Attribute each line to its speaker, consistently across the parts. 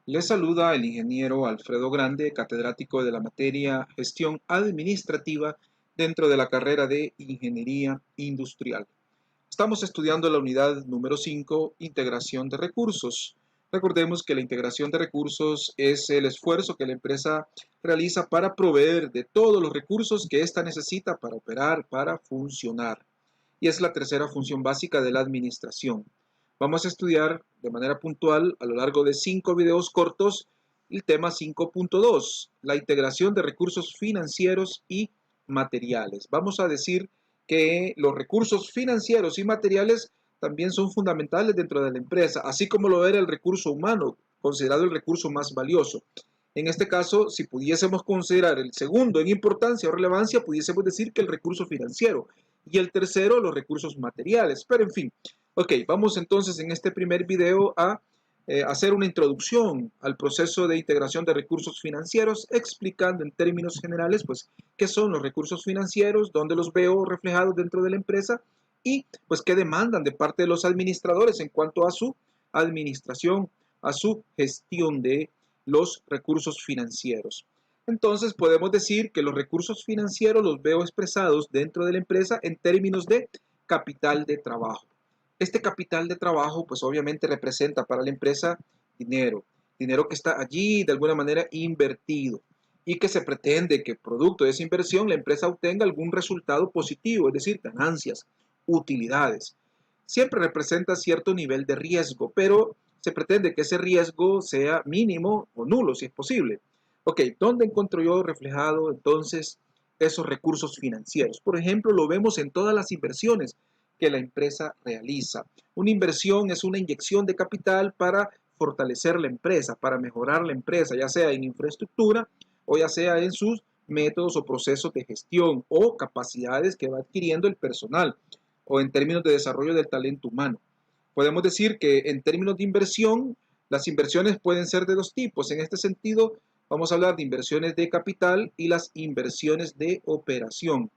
Speaker 1: Les saluda el ingeniero Alfredo Grande, catedrático de la materia Gestión Administrativa dentro de la carrera de Ingeniería Industrial. Estamos estudiando la unidad número 5, Integración de Recursos. Recordemos que la integración de recursos es el esfuerzo que la empresa realiza para proveer de todos los recursos que ésta necesita para operar, para funcionar. Y es la tercera función básica de la administración. Vamos a estudiar de manera puntual a lo largo de 5 videos cortos el tema 5.2, la integración de recursos financieros y materiales. Vamos a decir que los recursos financieros y materiales también son fundamentales dentro de la empresa, así como lo era el recurso humano, considerado el recurso más valioso. En este caso, si pudiésemos considerar el segundo en importancia o relevancia, pudiésemos decir que el recurso financiero y el tercero los recursos materiales. Pero en fin, ok, vamos entonces en este primer video a hacer una introducción al proceso de integración de recursos financieros, explicando en términos generales, pues, qué son los recursos financieros, dónde los veo reflejados dentro de la empresa y, pues, qué demandan de parte de los administradores en cuanto a su administración, a su gestión de los recursos financieros. Entonces podemos decir que los recursos financieros los veo expresados dentro de la empresa en términos de capital de trabajo. Este capital de trabajo pues obviamente representa para la empresa dinero, dinero que está allí de alguna manera invertido y que se pretende que producto de esa inversión la empresa obtenga algún resultado positivo, es decir, ganancias, utilidades. Siempre representa cierto nivel de riesgo, pero se pretende que ese riesgo sea mínimo o nulo si es posible. Ok, ¿dónde encuentro yo reflejado entonces esos recursos financieros? Por ejemplo, lo vemos en todas las inversiones que la empresa realiza. Una inversión es una inyección de capital para fortalecer la empresa, para mejorar la empresa, ya sea en infraestructura o ya sea en sus métodos o procesos de gestión o capacidades que va adquiriendo el personal o en términos de desarrollo del talento humano. Podemos decir que en términos de inversión, las inversiones pueden ser de dos tipos. En este sentido, vamos a hablar de inversiones de capital y las inversiones de operación.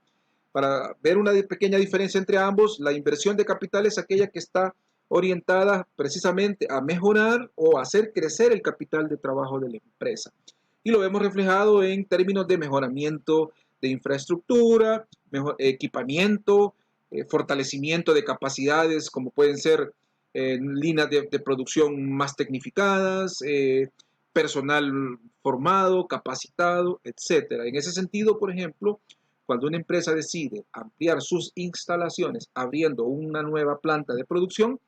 Speaker 1: Para ver una pequeña diferencia entre ambos, la inversión de capital es aquella que está orientada precisamente a mejorar o a hacer crecer el capital de trabajo de la empresa. Y lo vemos reflejado en términos de mejoramiento de infraestructura, equipamiento, fortalecimiento de capacidades como pueden ser líneas de producción más tecnificadas, personal formado, capacitado, etcétera. En ese sentido, por ejemplo, cuando una empresa decide ampliar sus instalaciones abriendo una nueva planta de producción,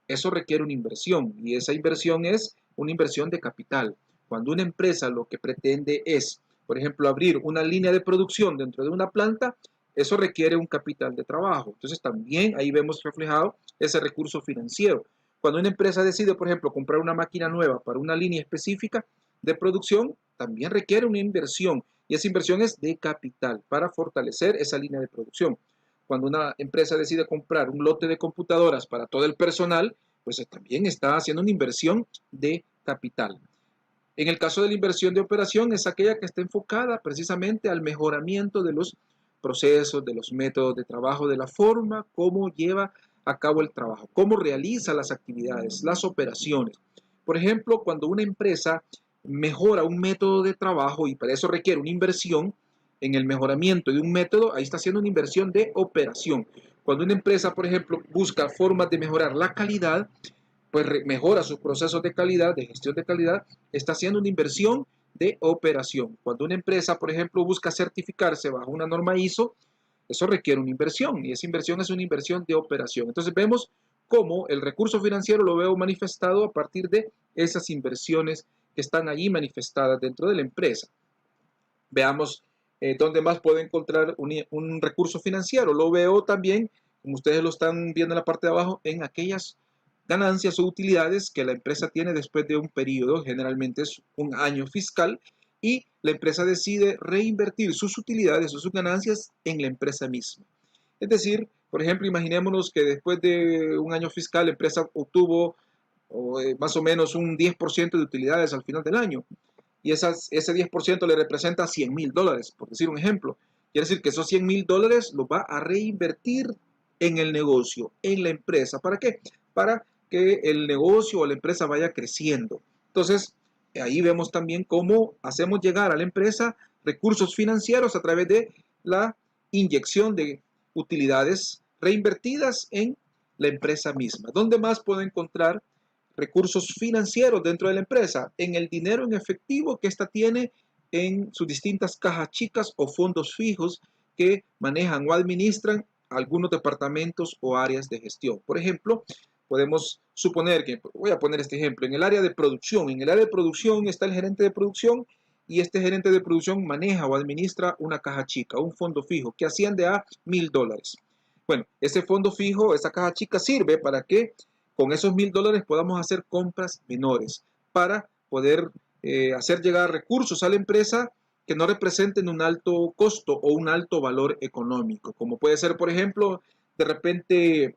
Speaker 1: eso requiere una inversión y esa inversión es una inversión de capital. Cuando una empresa lo que pretende es, por ejemplo, abrir una línea de producción dentro de una planta, eso requiere un capital de trabajo. Entonces también ahí vemos reflejado ese recurso financiero. Cuando una empresa decide, por ejemplo, comprar una máquina nueva para una línea específica de producción, también requiere una inversión y esa inversión es de capital para fortalecer esa línea de producción. Cuando una empresa decide comprar un lote de computadoras para todo el personal, pues también está haciendo una inversión de capital. En el caso de la inversión de operación es aquella que está enfocada precisamente al mejoramiento de los procesos, de los métodos de trabajo, de la forma como lleva a cabo el trabajo, cómo realiza las actividades, las operaciones. Por ejemplo, cuando una empresa mejora un método de trabajo y para eso requiere una inversión en el mejoramiento de un método, ahí está haciendo una inversión de operación. Cuando una empresa, por ejemplo, busca formas de mejorar la calidad, pues mejora sus procesos de calidad, de gestión de calidad, está haciendo una inversión de operación. Cuando una empresa, por ejemplo, busca certificarse bajo una norma ISO, eso requiere una inversión y esa inversión es una inversión de operación. Entonces vemos cómo el recurso financiero lo veo manifestado a partir de esas inversiones que están allí manifestadas dentro de la empresa. Veamos dónde más puedo encontrar un recurso financiero. Lo veo también, como ustedes lo están viendo en la parte de abajo, en aquellas ganancias o utilidades que la empresa tiene después de un periodo, generalmente es un año fiscal, y la empresa decide reinvertir sus utilidades o sus ganancias en la empresa misma. Es decir, por ejemplo, imaginémonos que después de un año fiscal la empresa obtuvo más o menos un 10% de utilidades al final del año y ese 10% le representa $100,000, por decir un ejemplo. Quiere decir que esos $100,000 los va a reinvertir en el negocio, en la empresa. ¿Para qué? Para que el negocio o la empresa vaya creciendo. Entonces, Ahí vemos también cómo hacemos llegar a la empresa recursos financieros a través de la inyección de utilidades reinvertidas en la empresa misma. ¿Dónde más puedo encontrar recursos financieros dentro de la empresa? En el dinero en efectivo que ésta tiene en sus distintas cajas chicas o fondos fijos que manejan o administran algunos departamentos o áreas de gestión. Por ejemplo, podemos suponer que, voy a poner este ejemplo, en el área de producción está el gerente de producción y este gerente de producción maneja o administra una caja chica, un fondo fijo que asciende a $1,000. Bueno, ese fondo fijo, esa caja chica sirve para que con esos $1,000 podamos hacer compras menores para poder hacer llegar recursos a la empresa que no representen un alto costo o un alto valor económico, como puede ser, por ejemplo, de repente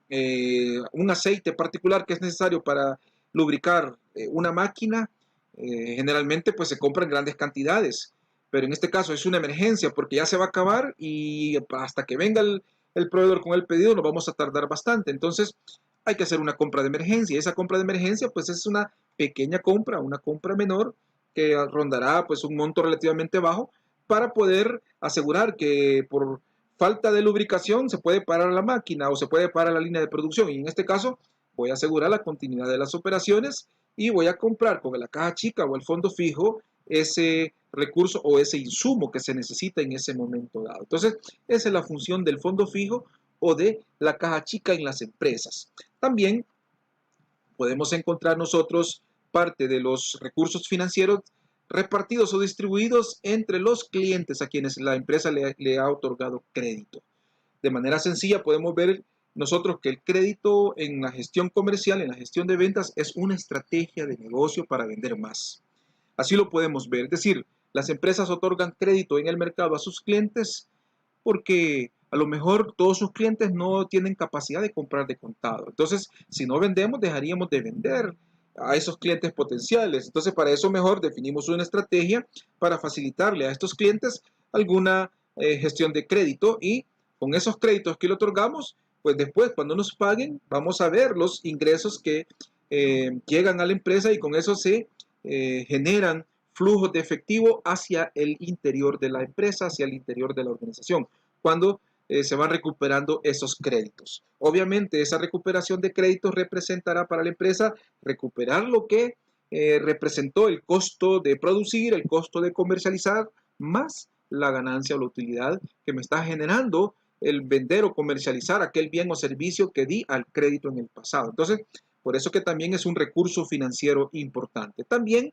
Speaker 1: un aceite particular que es necesario para lubricar una máquina, generalmente pues se compra en grandes cantidades, pero en este caso es una emergencia porque ya se va a acabar y hasta que venga el proveedor con el pedido nos vamos a tardar bastante. Entonces hay que hacer una compra de emergencia. Esa compra de emergencia pues es una pequeña compra, una compra menor que rondará pues un monto relativamente bajo para poder asegurar que por falta de lubricación se puede parar la máquina o se puede parar la línea de producción, y en este caso voy a asegurar la continuidad de las operaciones y voy a comprar con la caja chica o el fondo fijo ese recurso o ese insumo que se necesita en ese momento dado. Entonces, esa es la función del fondo fijo o de la caja chica en las empresas. También podemos encontrar nosotros parte de los recursos financieros repartidos o distribuidos entre los clientes a quienes la empresa le ha otorgado crédito. De manera sencilla podemos ver nosotros que el crédito en la gestión comercial, en la gestión de ventas, es una estrategia de negocio para vender más. Así lo podemos ver. Es decir, las empresas otorgan crédito en el mercado a sus clientes porque a lo mejor todos sus clientes no tienen capacidad de comprar de contado. Entonces, si no vendemos, dejaríamos de vender a esos clientes potenciales. Entonces, para eso mejor definimos una estrategia para facilitarle a estos clientes alguna gestión de crédito, y con esos créditos que le otorgamos, pues después cuando nos paguen vamos a ver los ingresos que llegan a la empresa, y con eso se generan flujos de efectivo hacia el interior de la empresa, hacia el interior de la organización, cuando se van recuperando esos créditos. Obviamente esa recuperación de créditos representará para la empresa recuperar lo que representó el costo de producir, el costo de comercializar, más la ganancia o la utilidad que me está generando el vender o comercializar aquel bien o servicio que di al crédito en el pasado. Entonces, por eso que también es un recurso financiero importante. También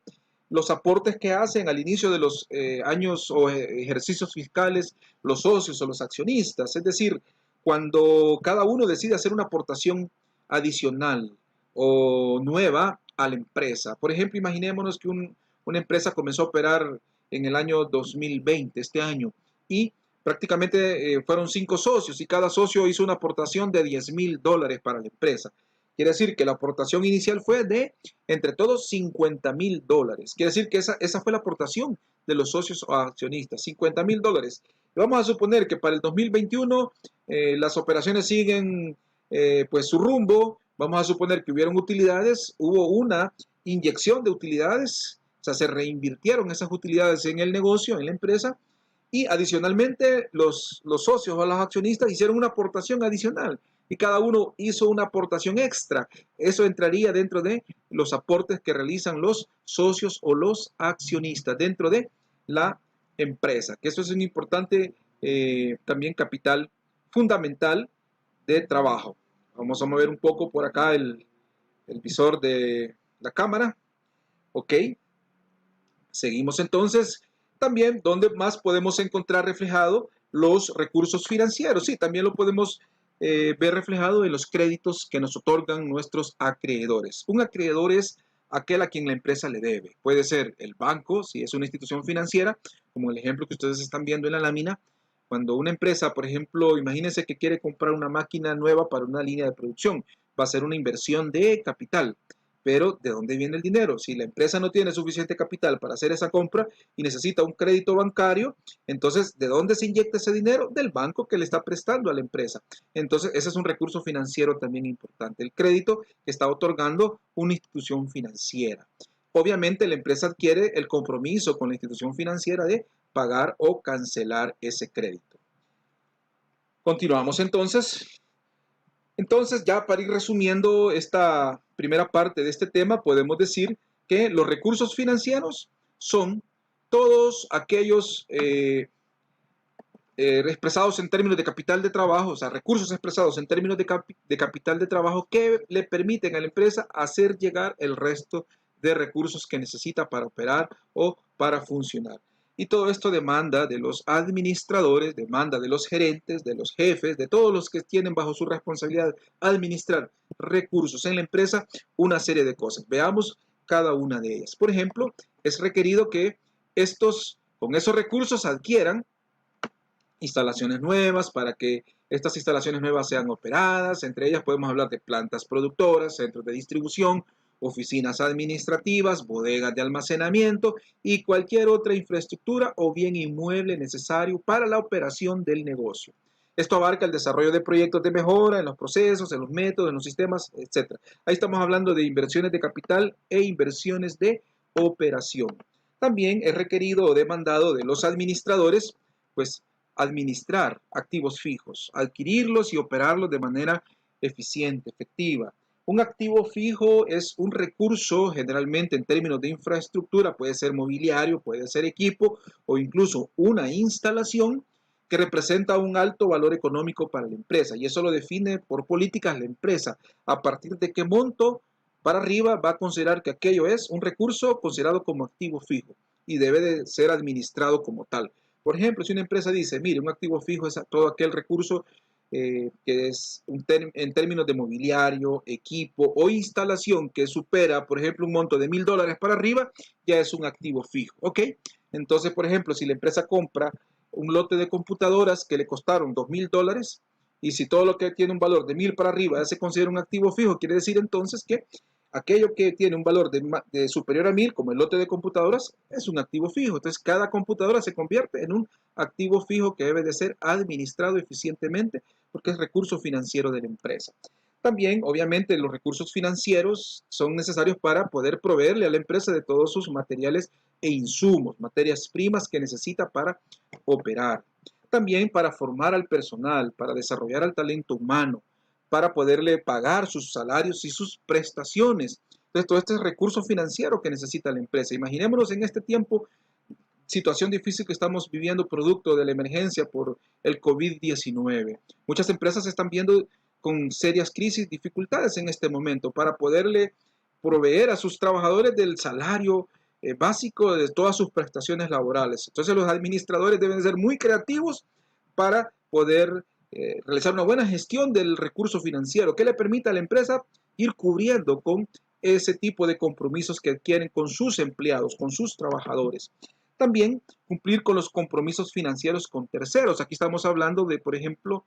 Speaker 1: los aportes que hacen al inicio de los años o ejercicios fiscales los socios o los accionistas, es decir, cuando cada uno decide hacer una aportación adicional o nueva a la empresa. Por ejemplo, imaginémonos que una empresa comenzó a operar en el año 2020, este año, y prácticamente fueron 5 socios y cada socio hizo una aportación de $10,000 para la empresa. Quiere decir que la aportación inicial fue de, entre todos, $50,000. Quiere decir que esa fue la aportación de los socios o accionistas, $50,000. Vamos a suponer que para el 2021 las operaciones siguen pues su rumbo. Vamos a suponer que hubieron utilidades, hubo una inyección de utilidades, o sea, se reinvirtieron esas utilidades en el negocio, en la empresa, y adicionalmente los socios o los accionistas hicieron una aportación adicional y cada uno hizo una aportación extra. Eso entraría dentro de los aportes que realizan los socios o los accionistas dentro de la empresa, que eso es un importante también capital fundamental de trabajo. Vamos a mover un poco por acá el visor de la cámara. Ok, seguimos entonces. También, ¿dónde más podemos encontrar reflejado los recursos financieros? Sí, también lo podemos ver reflejado en los créditos que nos otorgan nuestros acreedores. Un acreedor es aquel a quien la empresa le debe. Puede ser el banco, si es una institución financiera, como el ejemplo que ustedes están viendo en la lámina. Cuando una empresa, por ejemplo, imagínense que quiere comprar una máquina nueva para una línea de producción, va a ser una inversión de capital. Pero, ¿de dónde viene el dinero? Si la empresa no tiene suficiente capital para hacer esa compra y necesita un crédito bancario, entonces, ¿de dónde se inyecta ese dinero? Del banco que le está prestando a la empresa. Entonces, ese es un recurso financiero también importante, el crédito que está otorgando una institución financiera. obviamente la empresa adquiere el compromiso con la institución financiera de pagar o cancelar ese crédito. Continuamos entonces. Entonces, ya para ir resumiendo esta primera parte de este tema, podemos decir que los recursos financieros son todos aquellos expresados en términos de capital de trabajo, o sea, recursos expresados en términos de capital de trabajo que le permiten a la empresa hacer llegar el resto de recursos que necesita para operar o para funcionar. Y todo esto demanda de los administradores, demanda de los gerentes, de los jefes, de todos los que tienen bajo su responsabilidad administrar recursos en la empresa, una serie de cosas. Veamos cada una de ellas. Por ejemplo, es requerido que con esos recursos adquieran instalaciones nuevas para que estas instalaciones nuevas sean operadas. Entre ellas podemos hablar de plantas productoras, centros de distribución, oficinas administrativas, bodegas de almacenamiento y cualquier otra infraestructura o bien inmueble necesario para la operación del negocio. Esto abarca el desarrollo de proyectos de mejora en los procesos, en los métodos, en los sistemas, etc. Ahí estamos hablando de inversiones de capital e inversiones de operación. También es requerido o demandado de los administradores, pues, administrar activos fijos, adquirirlos y operarlos de manera eficiente, efectiva. Un activo fijo es un recurso generalmente en términos de infraestructura, puede ser mobiliario, puede ser equipo o incluso una instalación que representa un alto valor económico para la empresa, y eso lo define por políticas la empresa, a partir de qué monto para arriba va a considerar que aquello es un recurso considerado como activo fijo y debe de ser administrado como tal. Por ejemplo, si una empresa dice, mire, un activo fijo es todo aquel recurso que es en términos de mobiliario, equipo o instalación que supera, por ejemplo, un monto de $1,000 para arriba, ya es un activo fijo, ¿ok? Entonces, por ejemplo, si la empresa compra un lote de computadoras que le costaron $2,000, y si todo lo que tiene un valor de 1,000 para arriba ya se considera un activo fijo, quiere decir entonces que aquello que tiene un valor de superior a 1,000, como el lote de computadoras, es un activo fijo. Entonces, cada computadora se convierte en un activo fijo que debe de ser administrado eficientemente porque es recurso financiero de la empresa. También, obviamente, los recursos financieros son necesarios para poder proveerle a la empresa de todos sus materiales e insumos, materias primas que necesita para operar. También para formar al personal, para desarrollar al talento humano, para poderle pagar sus salarios y sus prestaciones. Entonces, todo este es recurso financiero que necesita la empresa. Imaginémonos en este tiempo, situación difícil que estamos viviendo producto de la emergencia por el COVID-19. Muchas empresas están viendo con serias crisis, dificultades en este momento para poderle proveer a sus trabajadores del salario básico de todas sus prestaciones laborales. Entonces los administradores deben ser muy creativos para poder realizar una buena gestión del recurso financiero que le permita a la empresa ir cubriendo con ese tipo de compromisos que adquieren con sus empleados, con sus trabajadores. También cumplir con los compromisos financieros con terceros. Aquí estamos hablando de, por ejemplo,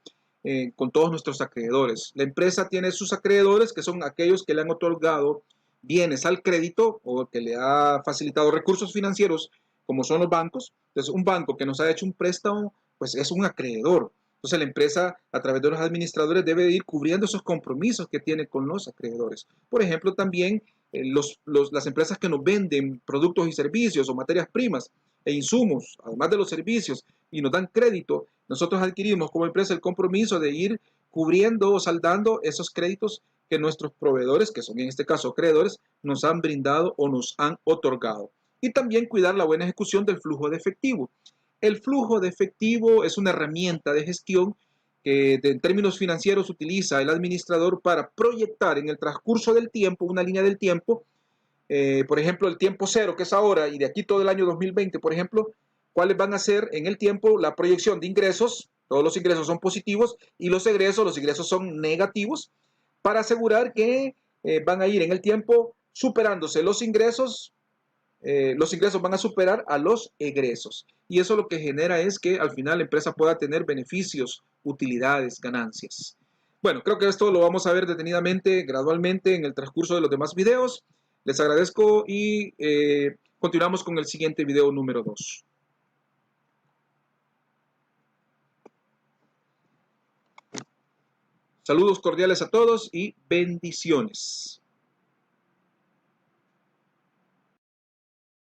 Speaker 1: con todos nuestros acreedores. La empresa tiene sus acreedores, que son aquellos que le han otorgado bienes al crédito o que le ha facilitado recursos financieros, como son los bancos. Entonces, un banco que nos ha hecho un préstamo, pues es un acreedor. Entonces, la empresa, a través de los administradores, debe ir cubriendo esos compromisos que tiene con los acreedores. Por ejemplo, también las empresas que nos venden productos y servicios o materias primas e insumos, además de los servicios, y nos dan crédito, nosotros adquirimos como empresa el compromiso de ir cubriendo o saldando esos créditos que nuestros proveedores, que son en este caso acreedores, nos han brindado o nos han otorgado. Y también cuidar la buena ejecución del flujo de efectivo. El flujo de efectivo es una herramienta de gestión que en términos financieros utiliza el administrador para proyectar en el transcurso del tiempo, una línea del tiempo, por ejemplo, el tiempo cero, que es ahora, y de aquí todo el año 2020, por ejemplo, cuáles van a ser en el tiempo la proyección de ingresos, todos los ingresos son positivos, y los ingresos son negativos, para asegurar que van a ir en el tiempo superándose los ingresos van a superar a los egresos. Y eso lo que genera es que al final la empresa pueda tener beneficios, utilidades, ganancias. Bueno, creo que esto lo vamos a ver detenidamente, gradualmente en el transcurso de los demás videos. Les agradezco y continuamos con el siguiente video número 2. Saludos cordiales a todos y bendiciones.